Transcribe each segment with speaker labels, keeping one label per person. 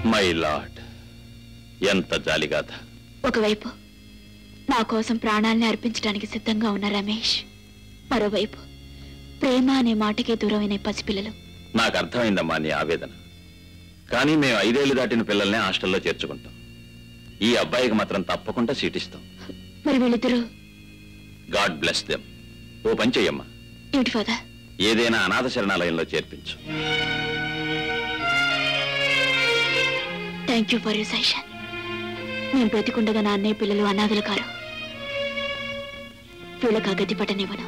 Speaker 1: My lord, ఎంత జాలిగాథ.
Speaker 2: ఒకవైపు నా కోసం ప్రాణాల్ని అర్పించడానికి సిద్ధంగా ఉన్న రమేష్, మరోవైపు ప్రేమ అనే మాటకే దూరమైన పసిపిల్లలు.
Speaker 1: నాకు అర్థమైందమ్మా నీ ఆవేదన. కానీ మేము 5 ఏళ్లు దాటిన పిల్లల్ని హాస్టల్లో చేర్చుకుంటాం. ఈ అబ్బాయికి మాత్రం తప్పకుండా సీటిస్తాం.
Speaker 2: మరి వీళ్ళిద్దరూ?
Speaker 1: God bless them. ఓ పని చెయ్యమ్మా,
Speaker 2: ఏమిటి ఫాదర్?
Speaker 1: ఏదైనా అనాథ శరణాలయంలో చేర్పించు.
Speaker 2: Thank you for you suggestion. నేను బ్రతికుండగా నా అన్నయ్య పిల్లలు అనాథలు కారు. వీళ్ళకి ఆ గతి పట్టనివ్వను.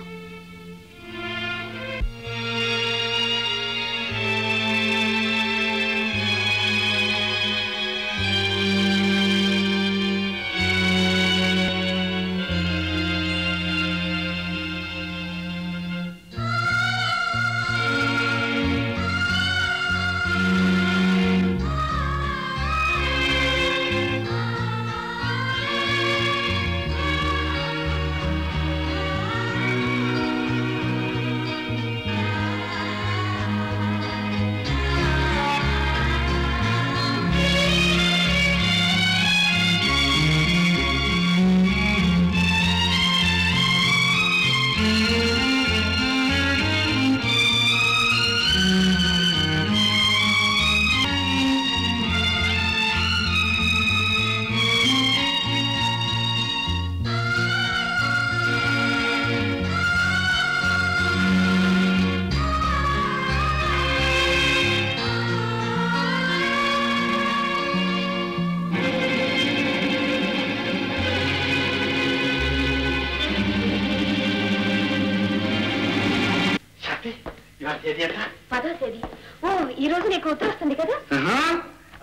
Speaker 2: ఈ రోజు నీకు ఉత్తరం వస్తుంది కదా?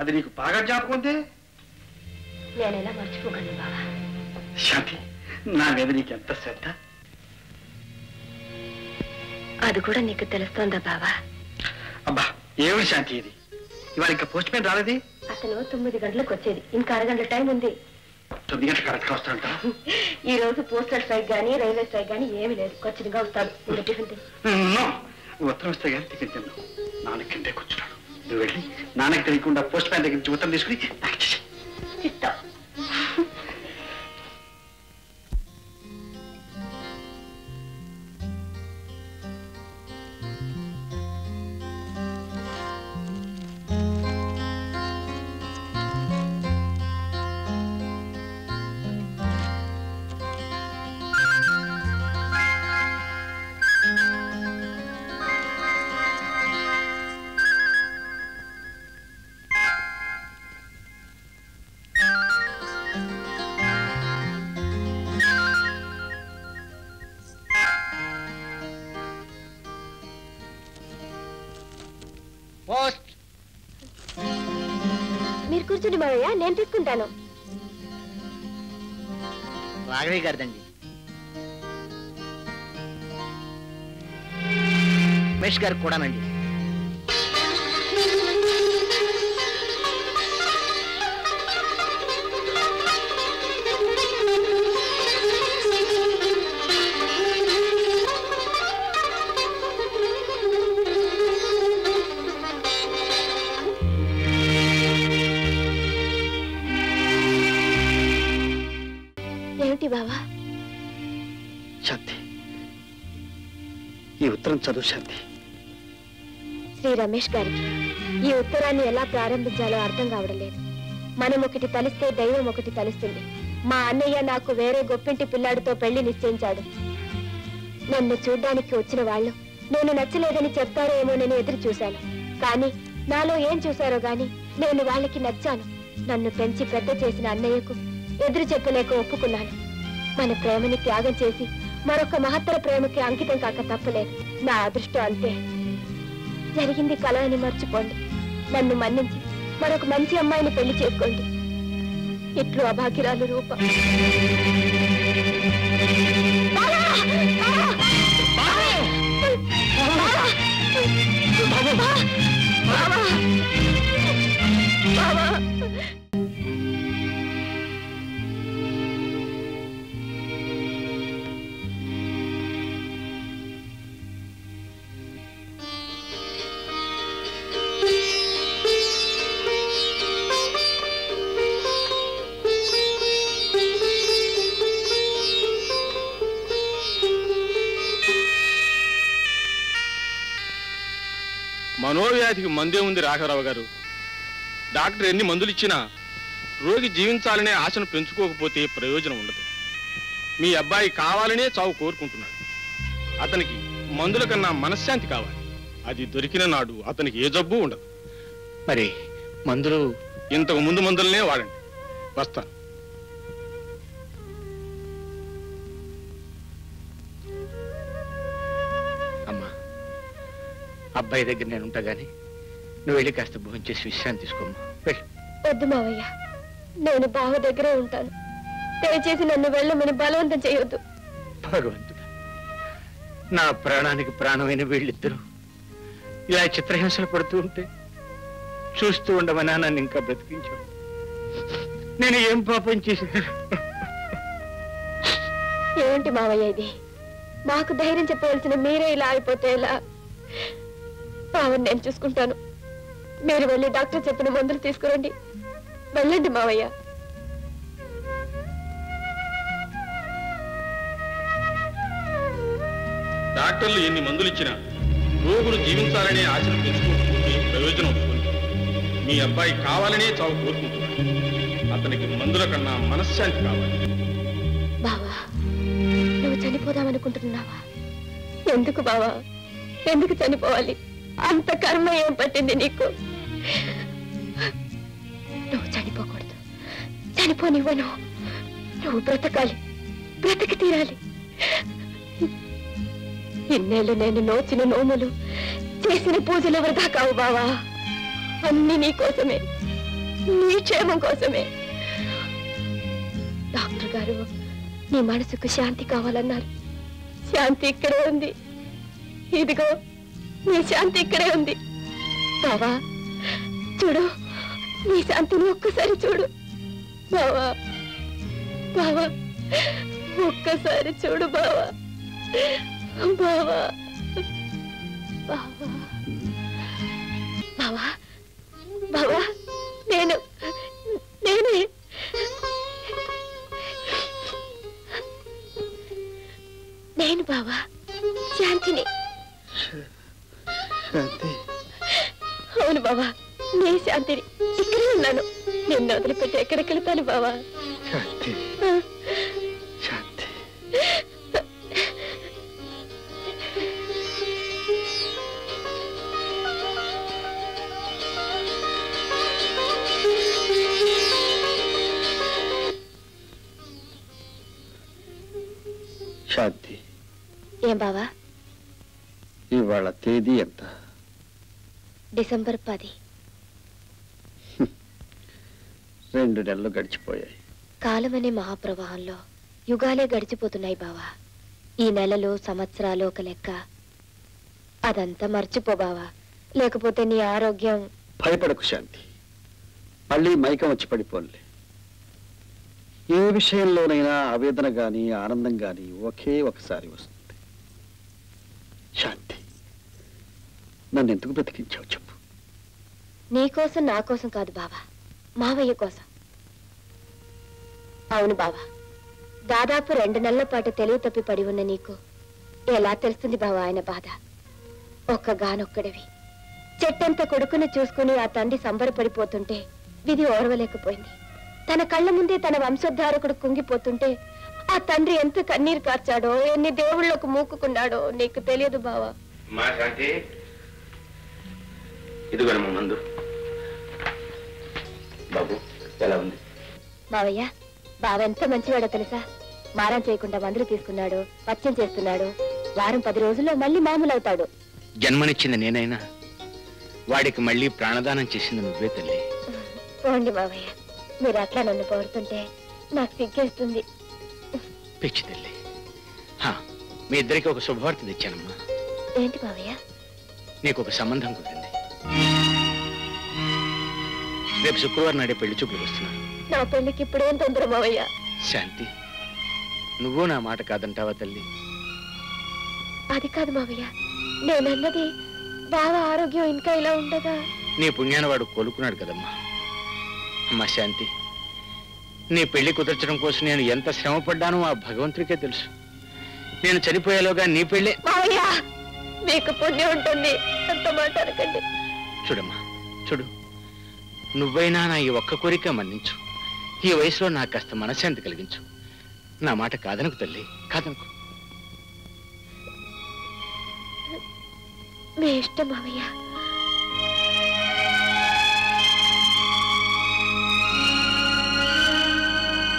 Speaker 3: అది నీకు బాగా జ్ఞాపకం ఉంది.
Speaker 2: నేనెలా మర్చిపోగలను బావా?
Speaker 3: శాంతి, నా మీద నీకు ఎంత శ్రద్ధ.
Speaker 2: అది కూడా నీకు తెలుస్తోందా బావా?
Speaker 3: అబ్బా ఏమిటి శాంతి ఇది? ఇవాళ ఇంకా పోస్ట్ మ్యాన్ రాలేది?
Speaker 2: అతను 9 గంటలకు వచ్చేది. ఇంకా అరగంట టైం ఉంది.
Speaker 3: 9 గంటలకు కరెక్ట్గా వస్తాడంట.
Speaker 2: ఈ రోజు పోస్టల్ స్ట్రైక్ గానీ రైల్వే స్ట్రైక్ గానీ ఏమీ లేదు. ఖచ్చితంగా వస్తాడు. టిఫిన్
Speaker 3: ఉత్తరం వస్తే కానీ టిఫిన్ తిన్నాను. నాన్న కిందే కూర్చున్నాడు. నువ్వు వెళ్ళి నాన్నకి తెలియకుండా పోస్ట్ మ్యాన్ దగ్గర నుంచి ఉత్తరం తీసుకుని
Speaker 2: ఇస్తా. మీరు కూర్చుని మావయ్య, నేను తీసుకుంటాను.
Speaker 4: రాఘవయ్య గారిదండి. రమేష్ గారికి కూడానండి.
Speaker 2: ఏమిటి బావా?
Speaker 3: శాంతి, ఈ ఉత్తరం చదువు శాంతి.
Speaker 2: శ్రీ రమేష్ గారికి ఈ ఉత్తరాన్ని ఎలా ప్రారంభించాలో అర్థం కావడం లేదు. మనం ఒకటి తలిస్తే దైవం ఒకటి తలుస్తుంది. మా అన్నయ్య నాకు వేరే గొప్పింటి పిల్లాడితో పెళ్లి నిశ్చయించాడు. నన్ను చూడ్డానికి వచ్చిన వాళ్ళు నేను నచ్చలేదని చెప్తారేమోనని ఎదురు చూశాను. కానీ నాలో ఏం చూశారో గాని నేను వాళ్ళకి నచ్చాను. నన్ను పెంచి పెద్ద చేసిన అన్నయ్యకు ఎదురు చెప్పలేక ఒప్పుకున్నాను. మన ప్రేమని త్యాగం చేసి మరొక మహత్తర ప్రేమకి అంకితం కాక తప్పలేదు. నా అదృష్టం అంతే. జరిగింది కల అని మర్చిపోండి. నన్ను మన్నించి మరొక మంచి అమ్మాయిని పెళ్లి చేసుకోండి. ఇట్లు అభాగ్యురాలు రూప.
Speaker 5: వ్యాధికి మందే ఉంది రాఘవరావు గారు. డాక్టర్ ఎన్ని మందులు ఇచ్చినా రోగి జీవించాలనే ఆశను పెంచుకోకపోతే ప్రయోజనం ఉండదు. మీ అబ్బాయి కావాలనే చావు కోరుకుంటున్నాడు. అతనికి మందుల కన్నా మనశ్శాంతి కావాలి. అది దొరికిన నాడు అతనికి ఏ జబ్బు ఉండదు.
Speaker 6: మరి మందులు
Speaker 5: ఇంతకు ముందు మందులనే వాడండి. వస్తాను.
Speaker 6: అమ్మా, అబ్బాయి దగ్గర నేను ఉంటా గాని నువ్వు వెళ్ళి కాస్త భోజనం చేసి విశ్రాంతి తీసుకోమ్మా. వెళ్ళి.
Speaker 2: వద్దు మావయ్య, నేను బావ దగ్గరే ఉంటాను. దయచేసి నన్ను వెళ్ళమని బలవంతం చేయొద్దు.
Speaker 6: భగవంతుడా, నా ప్రాణానికి ప్రాణమైన వీళ్ళిద్దరూ ఇలా చిత్రహింసలు పడుతూ ఉంటే చూస్తూ ఉండమని నన్ను ఇంకా బ్రతికించావు. నేను ఏం పాపం చేశాను?
Speaker 2: ఏమిటి మావయ్య ఇది? మాకు ధైర్యం చెప్పవలసిన మీరే ఇలా అయిపోతే ఎలా? బావని నేను చూసుకుంటాను. మీరు వెళ్ళి డాక్టర్ చెప్పిన మందులు తీసుకురండి. వెళ్ళండి మావయ్య.
Speaker 5: డాక్టర్లు ఎన్ని మందులు ఇచ్చినా రోగులు జీవించాలనే ఆశను పెంచుకోకపోతే ప్రయోజనం ఉంటుంది. మీ అబ్బాయి కావాలనే చావు కోరుకుంటున్నాడు. అతనికి మందుల కన్నా మనశ్శాంతి కావాలి.
Speaker 2: బావా, నువ్వు చనిపోదామనుకుంటున్నావా? ఎందుకు బావా, ఎందుకు చనిపోవాలి? అంత కర్మ ఏం పట్టింది నీకు? నువ్వు చనిపోకూడదు. చనిపోనివ్వను. నువ్వు బ్రతకాలి, బ్రతికి తీరాలి. ఇన్నేళ్ళు నేను నోచిన నోములు, చేసిన పూజలు వృధా కావు బావా. అన్ని నీ కోసమే, నీ క్షేమం కోసమే. డాక్టర్ గారు నీ మనసుకు శాంతి కావాలన్నారు. శాంతి ఇక్కడే ఉంది. ఇదిగో నీ శాంతి ఇక్కడే ఉంది. బావా చూడు, నీ శాంతిని ఒక్కసారి చూడు. బావా, బావా, ఒక్కసారి చూడు బావా. బావా, బావా, బావా, బావా, నేనే నేను బావా, శాంతిని. అవును బావా, నీ శాంతిని. ఇక్కడే ఉన్నాను. నిన్ను వదిలిపెట్టి ఎక్కడికి వెళ్తాను బావా?
Speaker 3: శాంతి, శాంతి. శాంతి,
Speaker 2: ఏం బావా?
Speaker 3: ఇవాళ తేదీ ఎంత?
Speaker 2: డిసెంబర్ 10.
Speaker 3: 2 నెలలు గడిచిపోయాయి.
Speaker 2: కాలం అనే మహాప్రవాహంలో యుగాలే గడిచిపోతున్నాయి బావా. ఈ నెలలు సంవత్సరాలు ఒక లెక్క. అదంతా మర్చిపో బావా, లేకపోతే నీ ఆరోగ్యం.
Speaker 3: భయపడకు శాంతి, మళ్ళీ మైకం వచ్చి పడిపోలే. ఏ విషయంలోనైనా ఆవేదన గాని ఆనందం గాని ఒకే ఒకసారి వస్తుంది. శాంతి, నన్ను ఎందుకు బ్రతికించావు చెప్పు?
Speaker 2: నీకోసం నా కోసం కాదు బావా, మావయ్య కోసం. అవును బావా, దాదాపు 2 నెలల పాటు తెలివి తప్పి పడి ఉన్న నీకు ఎలా తెలుస్తుంది బావా ఆయన బాధ? ఒక్కగానొక్కడివి. చెట్టంత కొడుకుని చూసుకుని ఆ తండ్రి సంబరపడిపోతుంటే విధి ఓర్వలేకపోయింది. తన కళ్ళ ముందే తన వంశోద్ధారకుడు కుంగిపోతుంటే ఆ తండ్రి ఎంత కన్నీరు కార్చాడో, ఎన్ని దేవుళ్ళకు మూకుకున్నాడో నీకు తెలియదు బావా.
Speaker 1: మా శాంతి, ఇదిగోనమ్మ మందు. బాబు ఎలా ఉంది?
Speaker 2: మావయ్య, బావ ఎంత మంచివాడో తెలుసా? మారం చేయకుండా మందులు తీసుకున్నాడు, పచ్చం చేస్తున్నాడు. వారం 10 రోజుల్లో మళ్ళీ మామూలు అవుతాడు.
Speaker 6: జన్మనిచ్చింది నేనైనా వాడికి మళ్ళీ ప్రాణదానం చేసింది నువ్వే తల్లి.
Speaker 2: పోండి మావయ్య, మీరు అట్లా నన్ను కోరుతుంటే నాకు సిగ్గేస్తుంది.
Speaker 6: పిచ్చి తల్లి. మీ ఇద్దరికి ఒక శుభవార్త తెచ్చానమ్మా.
Speaker 2: ఏంటి మావయ్య?
Speaker 6: నీకు ఒక సంబంధం కుదిరింది. రేపు శుక్రవారం నాడే పెళ్లి చూపులకు వస్తున్నారు.
Speaker 2: నా పెళ్లికి ఇప్పుడేం తొందర మావయ్య?
Speaker 6: శాంతి, నువ్వు నా మాట కాదంటావా తల్లి?
Speaker 2: అది కాదు మావయ్య, నేనన్నది బావ ఆరోగ్యం ఇంకా ఇలా ఉండగా.
Speaker 6: నీ పుణ్యాన వాడు కోలుకున్నాడు కదమ్మా. అమ్మా శాంతి, నీ పెళ్లి కుదర్చడం కోసం నేను ఎంత శ్రమ పడ్డానో ఆ భగవంతుడికే తెలుసు. నేను చనిపోయేలోగా నీ పెళ్లి.
Speaker 2: మావయ్య, మీకు పుణ్యం ఉంటుంది, అంత మాట అనకండి.
Speaker 6: చూడమ్మా, చూడు, నువ్వైనా నా ఈ ఒక్క కోరిక మన్నించు. ఈ వయసులో నాకు కాస్త మనశ్శాంతి కలిగించు. నా మాట కాదనుకు తల్లి, కాదనుకు.
Speaker 2: మీ ఇష్టం మావయ్య.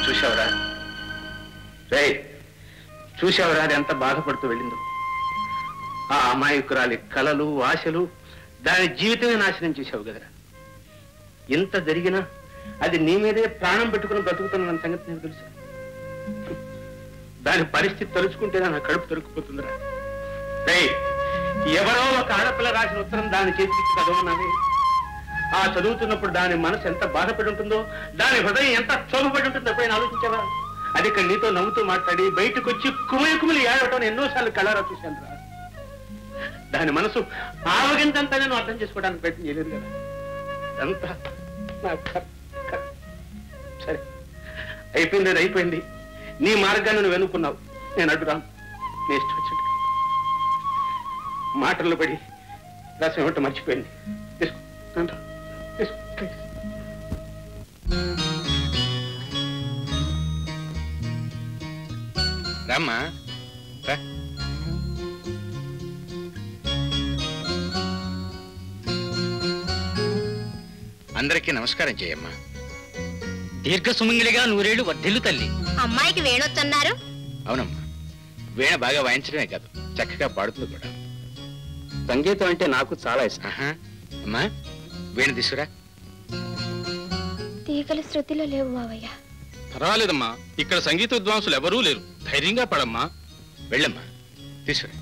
Speaker 6: చూసావురా రే, చూసావురా అది ఎంత బాధపడుతూ వెళ్ళిందో. ఆ అమాయకురాలి కలలు, ఆశలు, దాని జీవితమే నాశనం చేశావు కదరా. ఎంత జరిగినా అది నీ మీదే ప్రాణం పెట్టుకుని బ్రతుకుతున్న సంగతి నేను తెలుసా? దాని పరిస్థితి తలుచుకుంటేనే నా కడుపు తొలుకుపోతుందిరా. రే, ఎవరో ఒక ఆడపిల్ల రాసిన ఉత్తరం దాని చేతికి చదవనానే. ఆ చదువుతున్నప్పుడు దాని మనసు ఎంత బాధపడి ఉంటుందో, దాని హృదయం ఎంత క్షోభపడి ఉంటుందో ఎప్పుడైనా ఆలోచించావా? అది ఇక్కడ నీతో నవ్వుతూ మాట్లాడి బయటకు వచ్చి కుమిలి ఏడవటం ఎన్నోసార్లు కళ్ళారా చూశాను రా. దాని మనసు ఆవగింతంతా నేను అర్థం చేసుకోవడానికి ప్రయత్నం చేయలేదు కదా. అంతా సరే, అయిపోయింది, అది అయిపోయింది. నీ మార్గాన్ని నువ్వు వెనుక్కున్నావు, నేను అడ్డురాను. నీ ఇష్టం వచ్చినట్టు మాటల్లో పడి రసం ఏమిటో మర్చిపోయింది. తీసుకో, తీసుకో. రామ్మా, రా. అందరికీ నమస్కారం చేయమ్మా.
Speaker 4: దీర్ఘ సుమంగిలిగా నూరేళ్లు వర్ధిల్లు తల్లి.
Speaker 2: అమ్మాయికి వేణొచ్చన్నారు.
Speaker 6: అవునమ్మా, వీణ బాగా వాయించడమే కాదు, చక్కగా పాడుతుంది కూడా.
Speaker 3: సంగీతం అంటే నాకు చాలా ఇష్టం.
Speaker 6: ఆహా, అమ్మా వీణ తీసుకురా.
Speaker 2: తీగలు శృతిలో లేవు మావయ్య.
Speaker 5: పర్వాలేదమ్మా, ఇక్కడ సంగీత విద్వాంసులు ఎవరూ లేరు. ధైర్యంగా పడమ్మా.
Speaker 6: వెళ్ళమ్మా, తీసుకురా.